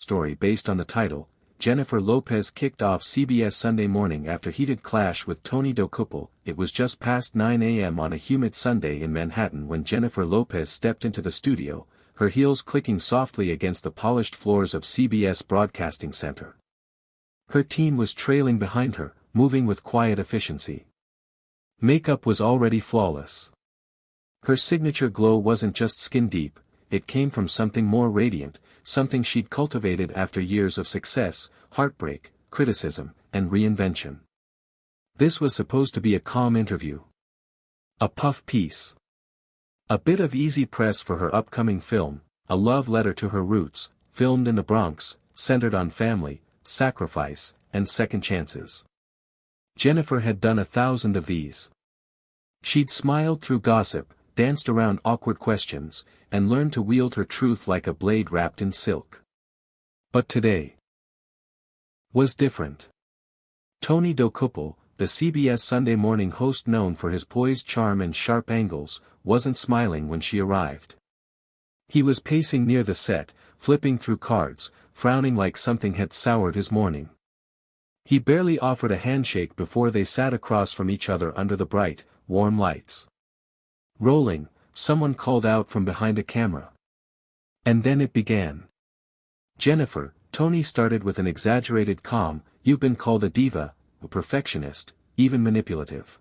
story based on the title. Jennifer Lopez kicked off CBS Sunday Morning after heated clash with Tony Dokoupil. It was just past 9 a.m. on a humid Sunday in Manhattan when Jennifer Lopez stepped into the studio, her heels clicking softly against the polished floors of CBS Broadcasting Center. Her team was trailing behind her, moving with quiet efficiency. Makeup was already flawless. Her signature glow wasn't just skin deep, it came from something more radiant, something she'd cultivated after years of success, heartbreak, criticism, and reinvention. This was supposed to be a calm interview. A puff piece. A bit of easy press for her upcoming film, a love letter to her roots, filmed in the Bronx, centered on family, sacrifice, and second chances. Jennifer had done 1,000 of these. She'd smiled through gossip, danced around awkward questions, and learned to wield her truth like a blade wrapped in silk. But today was different. Tony Dokoupil, the CBS Sunday Morning host known for his poised charm and sharp angles, wasn't smiling when she arrived. He was pacing near the set, flipping through cards, frowning like something had soured his morning. He barely offered a handshake before they sat across from each other under the bright, warm lights. Rolling, someone called out from behind a camera. And then it began. Jennifer, Tony started with an exaggerated calm, "You've been called a diva, a perfectionist, even manipulative.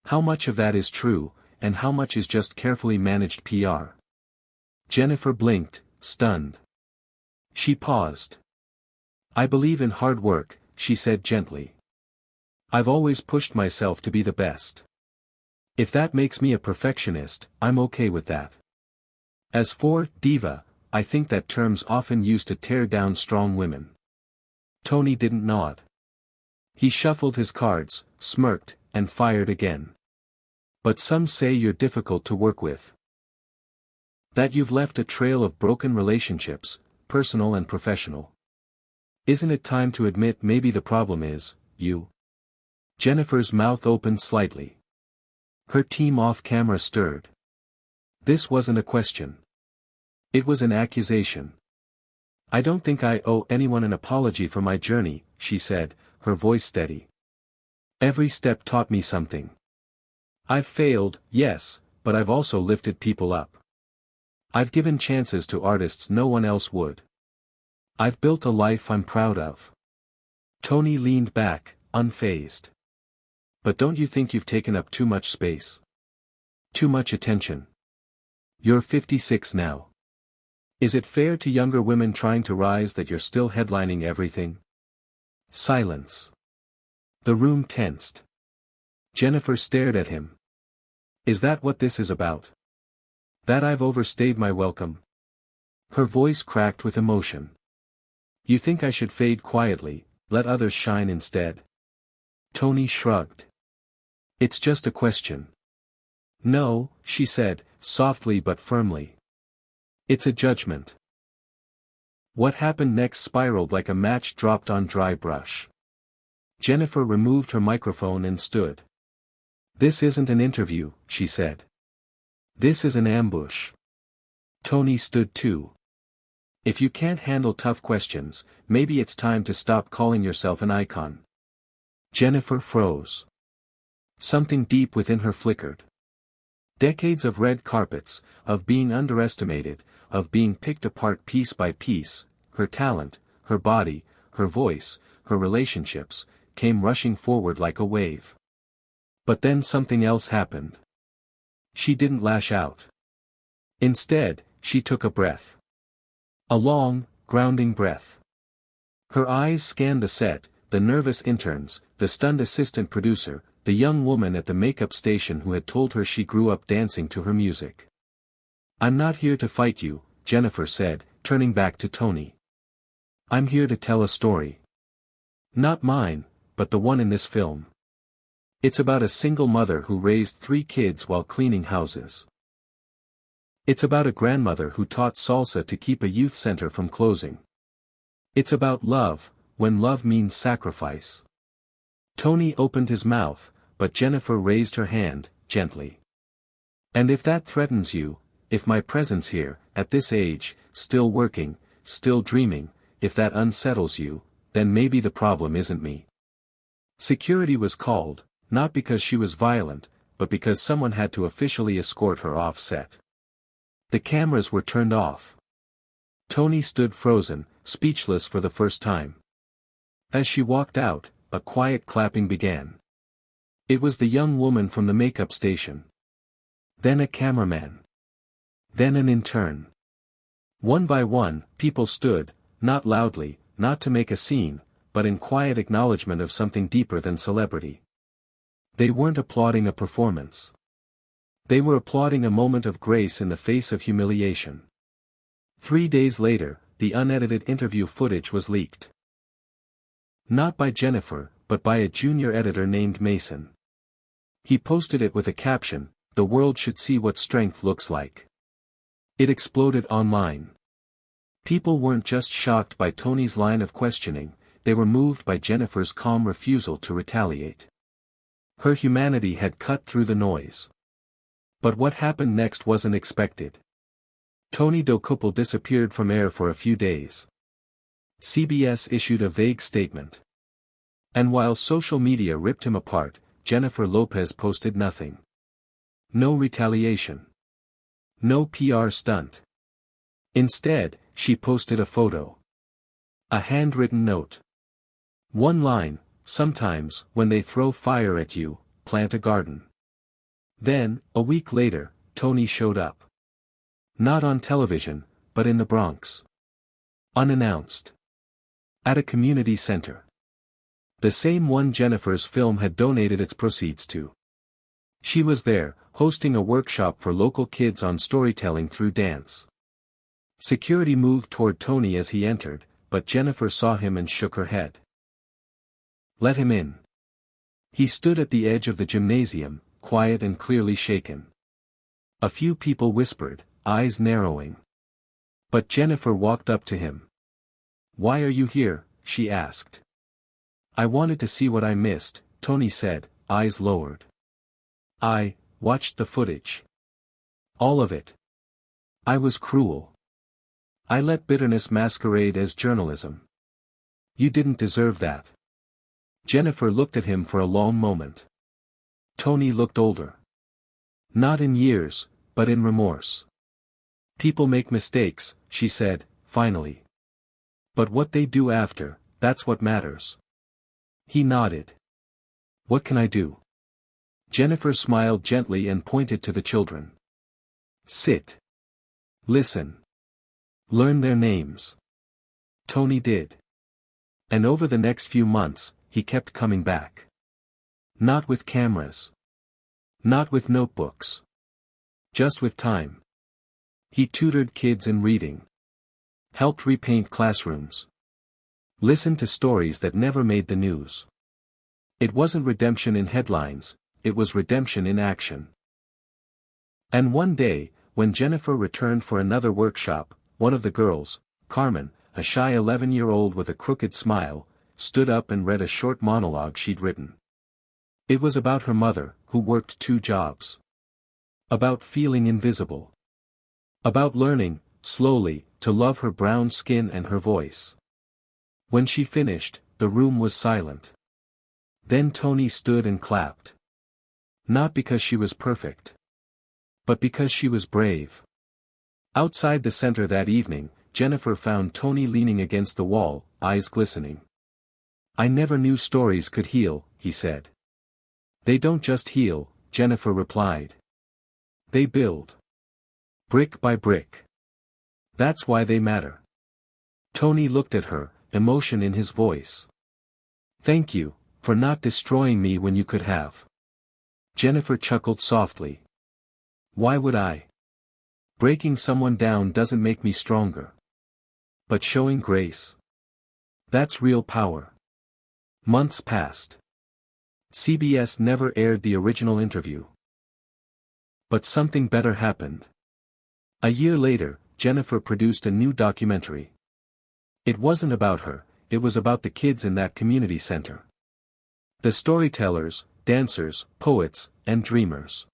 How much of that is true, and how much is just carefully managed PR?" Jennifer blinked, stunned. She paused. "I believe in hard work," she said gently. "I've always pushed myself to be the best. If that makes me a perfectionist, I'm okay with that. As for diva, I think that term's often used to tear down strong women." Tony didn't nod. He shuffled his cards, smirked, and fired again. "But some say you're difficult to work with. That you've left a trail of broken relationships, personal and professional. Isn't it time to admit maybe the problem is, you?" Jennifer's mouth opened slightly. Her team off-camera stirred. This wasn't a question. It was an accusation. "I don't think I owe anyone an apology for my journey," she said, her voice steady. "Every step taught me something. I've failed, yes, but I've also lifted people up. I've given chances to artists no one else would. I've built a life I'm proud of." Tony leaned back, unfazed. "But don't you think you've taken up too much space? Too much attention? You're 56 now. Is it fair to younger women trying to rise that you're still headlining everything?" Silence. The room tensed. Jennifer stared at him. "Is that what this is about? That I've overstayed my welcome?" Her voice cracked with emotion. "You think I should fade quietly, let others shine instead?" Tony shrugged. "It's just a question." "No," she said, softly but firmly. "It's a judgment." What happened next spiraled like a match dropped on dry brush. Jennifer removed her microphone and stood. "This isn't an interview," she said. "This is an ambush." Tony stood too. "If you can't handle tough questions, maybe it's time to stop calling yourself an icon." Jennifer froze. Something deep within her flickered. Decades of red carpets, of being underestimated, of being picked apart piece by piece, her talent, her body, her voice, her relationships, came rushing forward like a wave. But then something else happened. She didn't lash out. Instead, she took a breath. A long, grounding breath. Her eyes scanned the set, the nervous interns, the stunned assistant producer, the young woman at the makeup station who had told her she grew up dancing to her music. "I'm not here to fight you," Jennifer said, turning back to Tony. "I'm here to tell a story. Not mine, but the one in this film. It's about a single mother who raised 3 kids while cleaning houses. It's about a grandmother who taught salsa to keep a youth center from closing. It's about love, when love means sacrifice." Tony opened his mouth, but Jennifer raised her hand, gently. "And if that threatens you, if my presence here, at this age, still working, still dreaming, if that unsettles you, then maybe the problem isn't me. Security was called, not because she was violent, but because someone had to officially escort her off set. The cameras were turned off. Tony stood frozen, speechless for the first time. As she walked out, a quiet clapping began. It was the young woman from the makeup station. Then a cameraman. Then an intern. One by one, people stood, not loudly, not to make a scene, but in quiet acknowledgement of something deeper than celebrity. They weren't applauding a performance. They were applauding a moment of grace in the face of humiliation. 3 days later, the unedited interview footage was leaked. Not by Jennifer, but by a junior editor named Mason. He posted it with a caption, "The world should see what strength looks like." It exploded online. People weren't just shocked by Tony's line of questioning, they were moved by Jennifer's calm refusal to retaliate. Her humanity had cut through the noise. But what happened next wasn't expected. Tony Dokoupil disappeared from air for a few days. CBS issued a vague statement. And while social media ripped him apart, Jennifer Lopez posted nothing. No retaliation. No PR stunt. Instead, she posted a photo. A handwritten note. One line, "Sometimes, when they throw fire at you, plant a garden." Then, a week later, Tony showed up. Not on television, but in the Bronx. Unannounced. At a community center. The same one Jennifer's film had donated its proceeds to. She was there, hosting a workshop for local kids on storytelling through dance. Security moved toward Tony as he entered, but Jennifer saw him and shook her head. "Let him in." He stood at the edge of the gymnasium, quiet and clearly shaken. A few people whispered, eyes narrowing. But Jennifer walked up to him. "Why are you here?" she asked. "I wanted to see what I missed," Tony said, eyes lowered. "I watched the footage. All of it. I was cruel. I let bitterness masquerade as journalism. You didn't deserve that." Jennifer looked at him for a long moment. Tony looked older. Not in years, but in remorse. "People make mistakes," she said, finally. "But what they do after, that's what matters." He nodded. "What can I do?" Jennifer smiled gently and pointed to the children. "Sit. Listen. Learn their names." Tony did. And over the next few months, he kept coming back. Not with cameras. Not with notebooks. Just with time. He tutored kids in reading. Helped repaint classrooms. Listened to stories that never made the news. It wasn't redemption in headlines, it was redemption in action. And one day, when Jennifer returned for another workshop, one of the girls, Carmen, a shy 11-year-old with a crooked smile, stood up and read a short monologue she'd written. It was about her mother, who worked 2 jobs. About feeling invisible. About learning, slowly, to love her brown skin and her voice. When she finished, the room was silent. Then Tony stood and clapped. Not because she was perfect. But because she was brave. Outside the center that evening, Jennifer found Tony leaning against the wall, eyes glistening. "I never knew stories could heal," he said. "They don't just heal," Jennifer replied. "They build. Brick by brick. That's why they matter." Tony looked at her, emotion in his voice. "Thank you, for not destroying me when you could have." Jennifer chuckled softly. "Why would I? Breaking someone down doesn't make me stronger. But showing grace. That's real power." Months passed. CBS never aired the original interview. But something better happened. A year later, Jennifer produced a new documentary. It wasn't about her, it was about the kids in that community center. The storytellers, dancers, poets, and dreamers.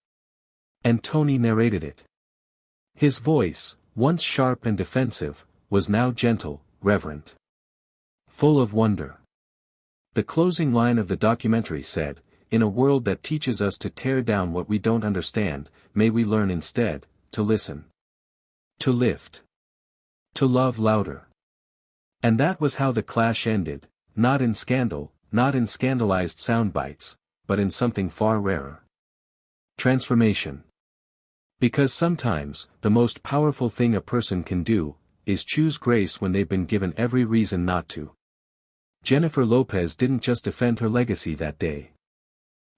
And Tony narrated it. His voice, once sharp and defensive, was now gentle, reverent. full of wonder. The closing line of the documentary said, "In a world that teaches us to tear down what we don't understand, may we learn instead, to listen. To lift. To love louder." And that was how the clash ended, not in scandal, not in scandalized soundbites, but in something far rarer. Transformation. Because sometimes, the most powerful thing a person can do, is choose grace when they've been given every reason not to. Jennifer Lopez didn't just defend her legacy that day.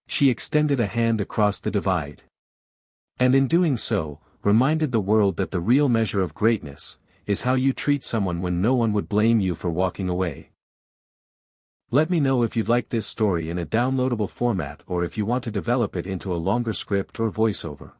She extended a hand across the divide. And in doing so, reminded the world that the real measure of greatness, is how you treat someone when no one would blame you for walking away. Let me know if you'd like this story in a downloadable format or if you want to develop it into a longer script or voiceover.